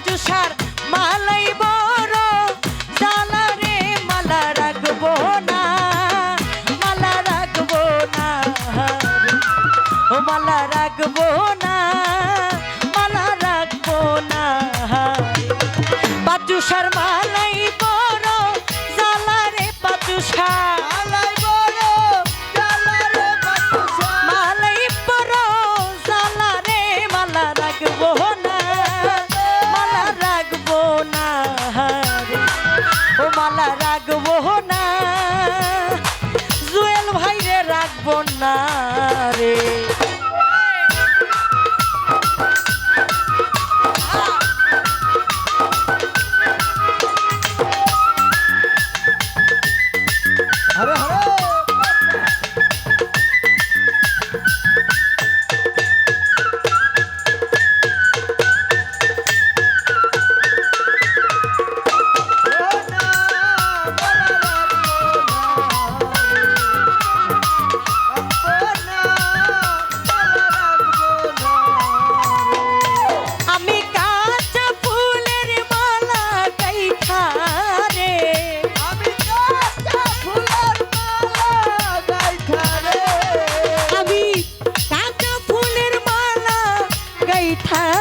পাচুষার মালাই বড় জ্বালা রে মালা রাখবো না মালা রাখবো না ও মালা রাখবো না মালা রাখবো না পাচুষার মালাই বড় জ্বালা রে পাচুষার মালা রাখবো না জুয়েল ভাইরে রাখবো না রে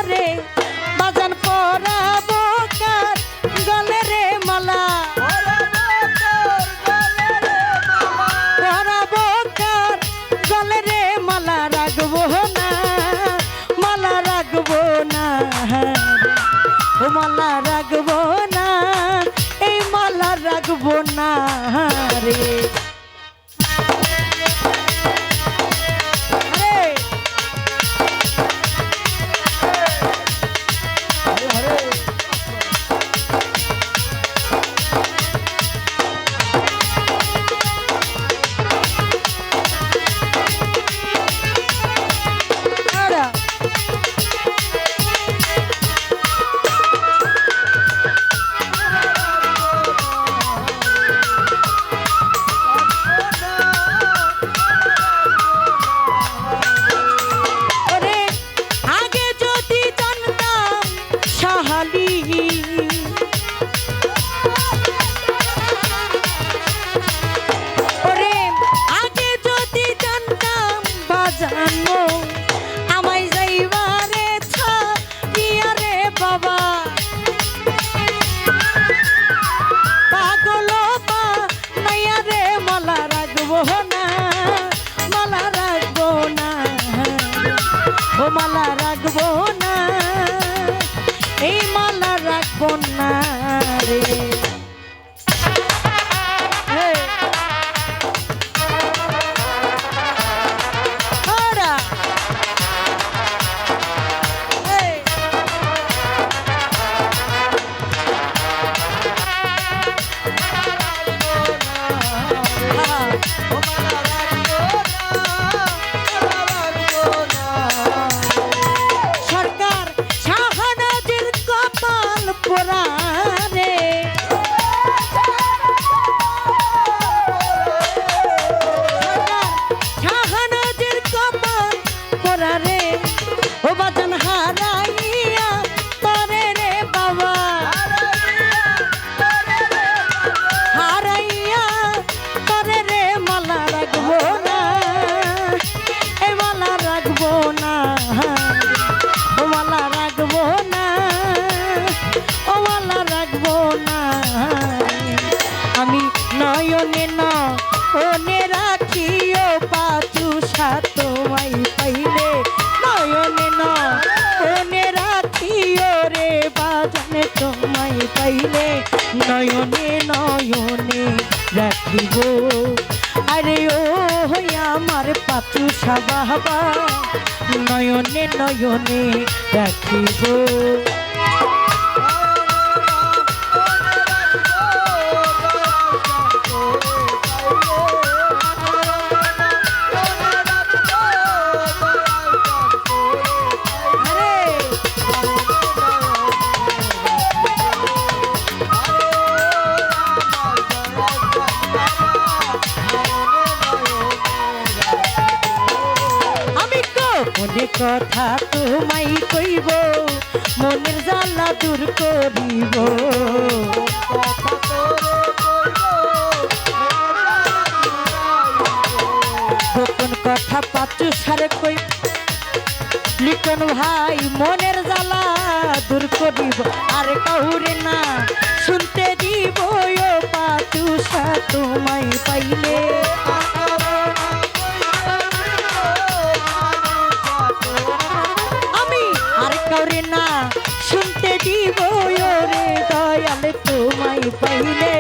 রে বাজান পরাবো কার গলে রে মালা পরাবো কার গলে রে মালা রাখবো না মালা রাখবো না ও মালা রাখবো না এই মালা রাখবো না রে মালা রাখবো না এই মালা রাখবো না রে নয়নে নয়নে রাখিও পাচুষা তোমায় পাইলে নয়নে নয়নে রাখিও রে বাজানে তোমায় পাইলে নয়নে নয়নে রাখিব আরে ও আমার পাচুষা বাবা নয়নে নয়নে রাখিব কথা তোমায় কইব মনের জ্বালা দূর করিব গোপন কথা পাচু সারে কই লিটন ভাই মনের জ্বালা দূর করিব আর কাউরে না শুনতে দিব ও পাচু সা তোমায় পাইলে আমি আর কাউরে না শুনতে দিব রে দয়াল তোমায় পাইলে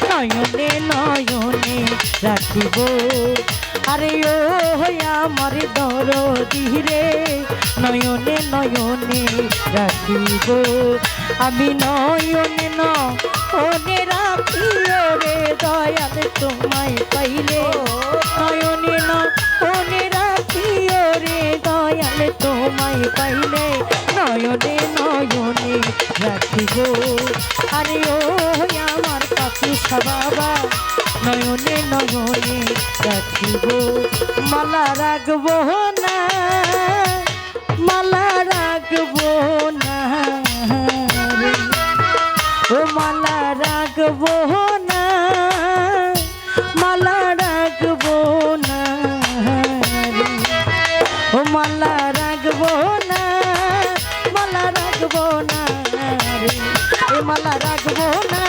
নয়নে নয়নে রাখিব আরে ও আমার দরদি রে নয়নে নয়নে রাখিব আমি নয়নে নয়নে রাখিও রে দয়াল তোমায় পাইলে নয়নে নয়নে রাখিও রে দয়াল তোমায় পাইলে নয়নে নয়নে রাখিব আরে ও আমার কাকু বাবা নয়নে নয়নে রাখিব মালা রাখব না মালা রাখব না রে। ও মালা রাখব না মালা রাখব না রে। ও মালা রাখব না মালা রাখব না রে। এ মালা রাখব না